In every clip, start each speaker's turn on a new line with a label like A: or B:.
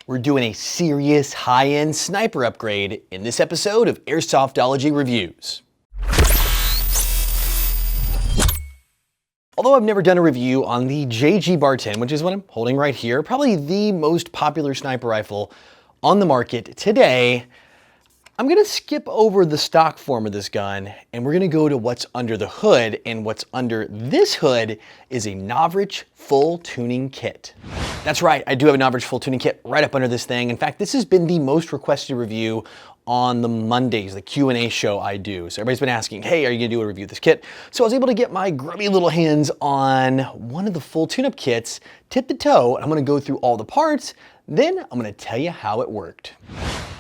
A: We're doing a serious high-end sniper upgrade in this episode of Airsoftology Reviews. Although I've never done a review on the BAR-10, which is what I'm holding right here, probably the most popular sniper rifle on the market today, I'm gonna skip over the stock form of this gun and we're gonna go to what's under the hood, and what's under this hood is a Novritsch full tuning kit. That's right, I do have a Novritsch full tuning kit right up under this thing. In fact, this has been the most requested review on the Mondays, the Q&A show I do. So everybody's been asking, hey, are you gonna do a review of this kit? So I was able to get my grubby little hands on one of the full tune-up kits, tip to toe. I'm gonna go through all the parts, then I'm gonna tell you how it worked.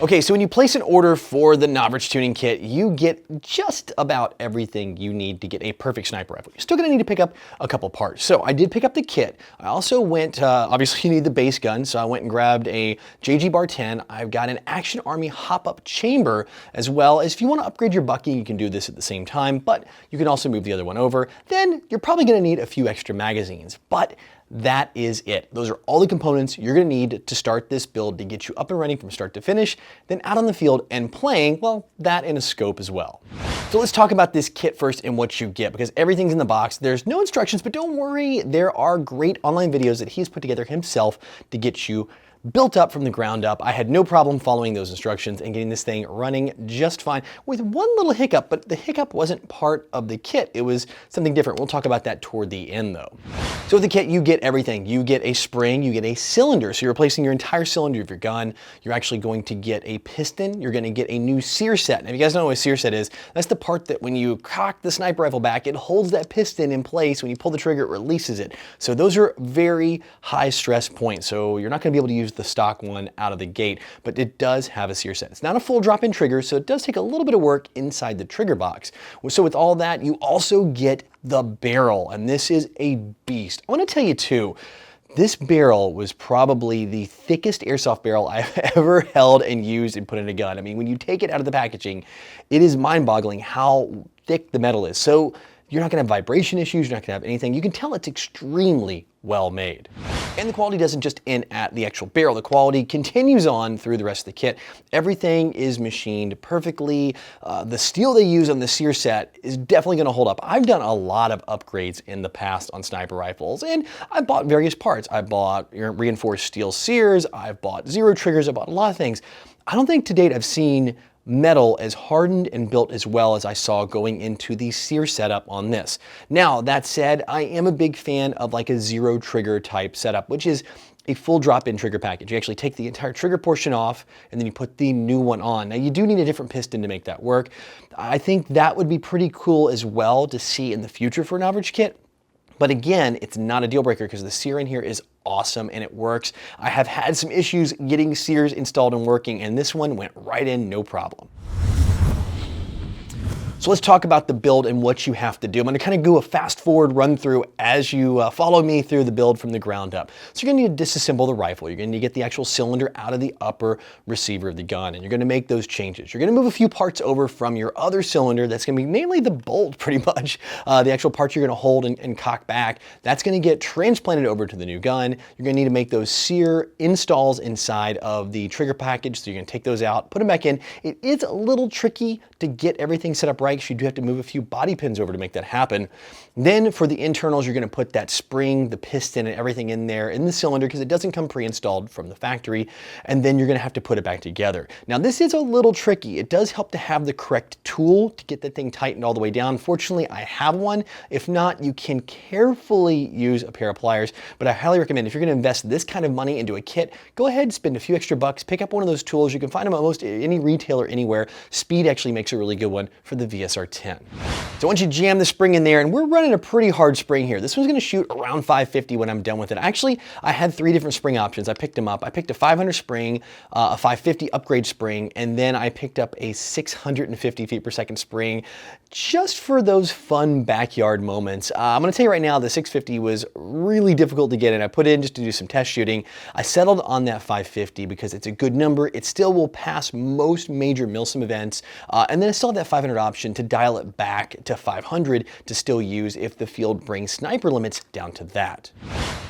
A: Okay, so when you place an order for the Novritsch Tuning Kit, you get just about everything you need to get a perfect sniper rifle. You're still gonna need to pick up a couple parts. So I did pick up the kit. I also went, obviously you need the base gun, so I went and grabbed a BAR-10. I've got an Action Army hop-up chamber, as well as if you wanna upgrade your bucky, you can do this at the same time, but you can also move the other one over. Then you're probably gonna need a few extra magazines, but that is it. Those are all the components you're gonna need to start this build to get you up and running from start to finish, then out on the field and playing, well, that in a scope as well. So let's talk about this kit first and what you get, because everything's in the box. There's no instructions, but don't worry, there are great online videos that he's put together himself to get you built up from the ground up. I had no problem following those instructions and getting this thing running just fine, with one little hiccup, but the hiccup wasn't part of the kit. It was something different. We'll talk about that toward the end though. So with the kit, you get everything. You get a spring, you get a cylinder. So you're replacing your entire cylinder of your gun. You're actually going to get a piston. You're gonna get a new sear set. And if you guys don't know what a sear set is, that's the part that when you cock the sniper rifle back, it holds that piston in place. When you pull the trigger, it releases it. So those are very high stress points. So you're not gonna be able to use the stock one out of the gate, but it does have a sear set. It's not a full drop-in trigger, so it does take a little bit of work inside the trigger box. So with all that, you also get the barrel, and this is a beast. I want to tell you too, this barrel was probably the thickest airsoft barrel I've ever held and used and put in a gun. I mean, when you take it out of the packaging, it is mind-boggling how thick the metal is. So you're not gonna have vibration issues, you're not gonna have anything. You can tell it's extremely well made. And the quality doesn't just end at the actual barrel. The quality continues on through the rest of the kit. Everything is machined perfectly. The steel they use on the sear set is definitely gonna hold up. I've done a lot of upgrades in the past on sniper rifles, and I bought various parts. I bought reinforced steel sears, I've bought zero triggers, I bought a lot of things. I don't think to date I've seen metal as hardened and built as well as I saw going into the sear setup on this. Now, that said, I am a big fan of like a zero trigger type setup, which is a full drop-in trigger package. You actually take the entire trigger portion off and then you put the new one on. Now, you do need a different piston to make that work. I think that would be pretty cool as well to see in the future for an Novritsch kit. But again, it's not a deal breaker because the sear in here is awesome and it works. I have had some issues getting sears installed and working, and this one went right in, no problem. So let's talk about the build and what you have to do. I'm gonna kind of do a fast forward run through as you follow me through the build from the ground up. So you're gonna need to disassemble the rifle. You're gonna need to get the actual cylinder out of the upper receiver of the gun, and you're gonna make those changes. You're gonna move a few parts over from your other cylinder. That's gonna be mainly the bolt, pretty much. The actual parts you're gonna hold and cock back. That's gonna get transplanted over to the new gun. You're gonna need to make those sear installs inside of the trigger package. So you're gonna take those out, put them back in. It is a little tricky to get everything set up right. You do have to move a few body pins over to make that happen. Then for the internals, you're gonna put that spring, the piston, and everything in there in the cylinder because it doesn't come pre-installed from the factory. And then you're gonna have to put it back together. Now this is a little tricky. It does help to have the correct tool to get that thing tightened all the way down. Fortunately, I have one. If not, you can carefully use a pair of pliers, but I highly recommend if you're gonna invest this kind of money into a kit, go ahead, spend a few extra bucks, pick up one of those tools. You can find them at almost any retailer anywhere. Speed actually makes a really good one for the VSR-10. So once you jam the spring in there, and we're running a pretty hard spring here. This one's gonna shoot around 550 when I'm done with it. Actually, I had 3 different spring options. I picked them up. I picked a 500 spring, a 550 upgrade spring, and then I picked up a 650 feet per second spring just for those fun backyard moments. I'm gonna tell you right now, the 650 was really difficult to get in. I put it in just to do some test shooting. I settled on that 550 because it's a good number. It still will pass most major MILSIM events, and then I still have that 500 option option to dial it back to 500 to still use if the field brings sniper limits down to that.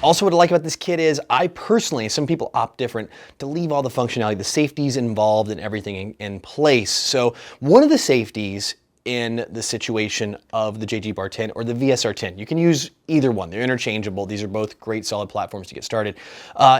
A: Also, what I like about this kit is I personally, some people opt different, to leave all the functionality, the safeties involved and everything in place. So one of the safeties in the situation of the JG BAR-10 or the VSR-10, you can use either one, they're interchangeable, these are both great solid platforms to get started,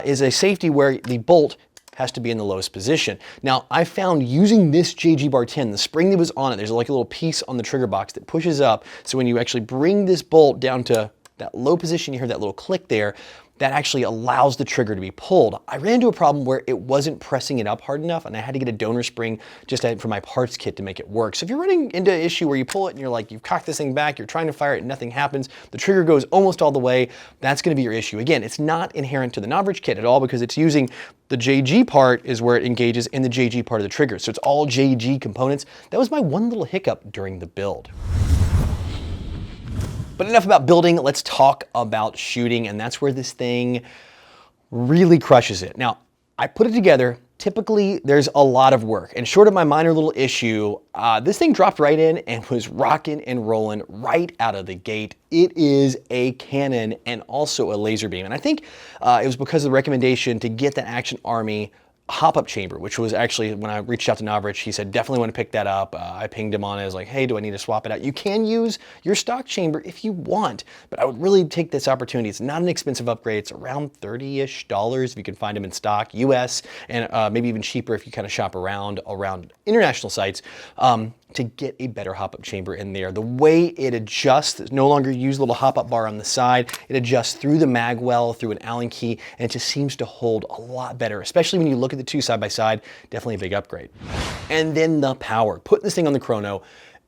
A: is a safety where the bolt has to be in the lowest position. Now, I found using this JG BAR-10, the spring that was on it, there's like a little piece on the trigger box that pushes up, so when you actually bring this bolt down to that low position, you hear that little click there, that actually allows the trigger to be pulled. I ran into a problem where it wasn't pressing it up hard enough, and I had to get a donor spring just for my parts kit to make it work. So if you're running into an issue where you pull it and you're like, you've cocked this thing back, you're trying to fire it and nothing happens, the trigger goes almost all the way, that's gonna be your issue. Again, it's not inherent to the Novritsch kit at all because it's using the JG part is where it engages in the JG part of the trigger. So it's all JG components. That was my one little hiccup during the build. But enough about building, let's talk about shooting, and that's where this thing really crushes it. Now, I put it together. Typically, there's a lot of work, and short of my minor little issue, this thing dropped right in and was rocking and rolling right out of the gate. It is a cannon and also a laser beam, and I think it was because of the recommendation to get that Action Army hop-up chamber, which was actually, when I reached out to Novritsch, he said, definitely want to pick that up. I pinged him on it. I was like, hey, do I need to swap it out? You can use your stock chamber if you want, but I would really take this opportunity. It's not an expensive upgrade. It's around $30-ish if you can find them in stock, US, and maybe even cheaper if you kind of shop around international sites. To get a better hop-up chamber in there. The way it adjusts, no longer use a little hop-up bar on the side, it adjusts through the mag well, through an Allen key, and it just seems to hold a lot better, especially when you look at the two side by side, definitely a big upgrade. And then the power, putting this thing on the chrono,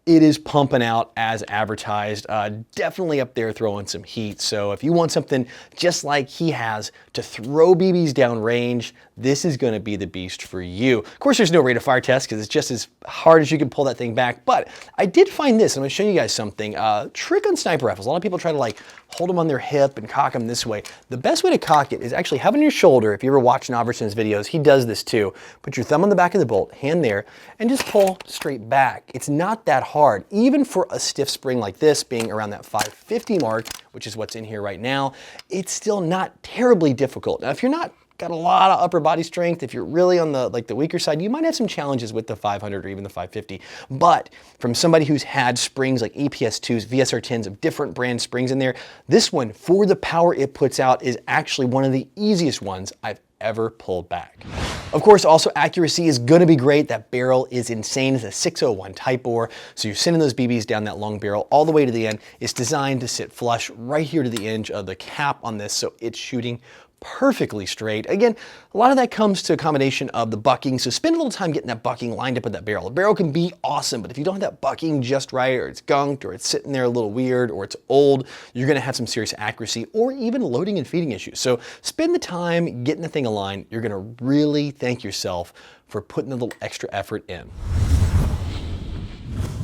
A: it is pumping out as advertised, definitely up there throwing some heat. So if you want something just like he has to throw BBs downrange, this is gonna be the beast for you. Of course, there's no rate of fire test because it's just as hard as you can pull that thing back, but I did find this, I'm gonna show you guys something. Trick on sniper rifles. A lot of people try to like hold them on their hip and cock them this way. The best way to cock it is actually have it on your shoulder. If you ever watch Novrich's videos, he does this too. Put your thumb on the back of the bolt, hand there, and just pull straight back. It's not that hard. Even for a stiff spring like this, being around that 550 mark, which is what's in here right now, it's still not terribly difficult. Now, if you're not got a lot of upper body strength, if you're really on the weaker side, you might have some challenges with the 500 or even the 550. But from somebody who's had springs like EPS2s, VSR-10s of different brand springs in there, this one, for the power it puts out, is actually one of the easiest ones I've ever pulled back. Of course, also accuracy is gonna be great. That barrel is insane. It's a 601 type bore. So you're sending those BBs down that long barrel all the way to the end. It's designed to sit flush right here to the edge of the cap on this, so it's shooting perfectly straight. Again, a lot of that comes to a combination of the bucking, so spend a little time getting that bucking lined up with that barrel. The barrel can be awesome, but if you don't have that bucking just right, or it's gunked, or it's sitting there a little weird, or it's old, you're gonna have some serious accuracy or even loading and feeding issues. So spend the time getting the thing aligned. You're gonna really thank yourself for putting a little extra effort in.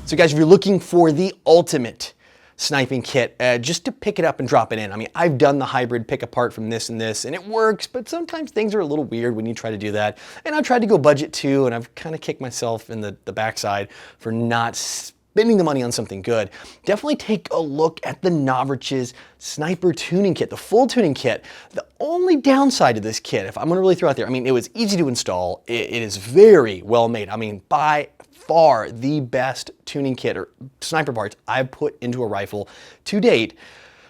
A: So guys, if you're looking for the ultimate sniping kit, just to pick it up and drop it in. I mean, I've done the hybrid pick apart from this and this, and it works, but sometimes things are a little weird when you try to do that. And I've tried to go budget too, and I've kind of kicked myself in the backside for not spending the money on something good. Definitely take a look at the Novritsch's Sniper Tuning Kit, the full tuning kit. The only downside to this kit, if I'm gonna really throw out there, I mean, it was easy to install. It is very well made. I mean, by far the best tuning kit or sniper parts I've put into a rifle to date.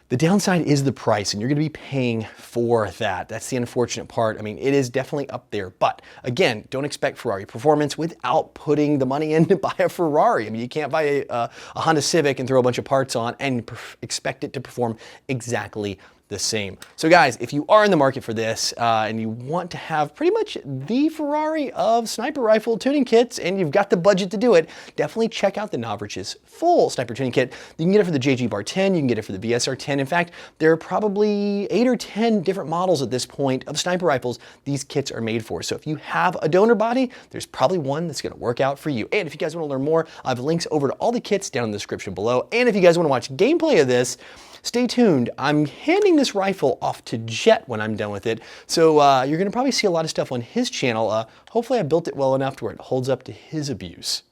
A: The downside is the price, and you're gonna be paying for that. That's the unfortunate part. I mean, it is definitely up there, but again, don't expect Ferrari performance without putting the money in to buy a Ferrari. I mean, you can't buy a Honda Civic and throw a bunch of parts on and expect it to perform exactly the same. So guys, if you are in the market for this and you want to have pretty much the Ferrari of sniper rifle tuning kits and you've got the budget to do it, definitely check out the Novritsch's full sniper tuning kit. You can get it for the JG BAR-10, you can get it for the VSR-10. In fact, there are probably 8 or 10 different models at this point of sniper rifles these kits are made for. So if you have a donor body, there's probably one that's gonna work out for you. And if you guys wanna learn more, I have links over to all the kits down in the description below. And if you guys wanna watch gameplay of this, stay tuned. I'm handing this rifle off to Jet when I'm done with it. So you're gonna probably see a lot of stuff on his channel. Hopefully I built it well enough to where it holds up to his abuse.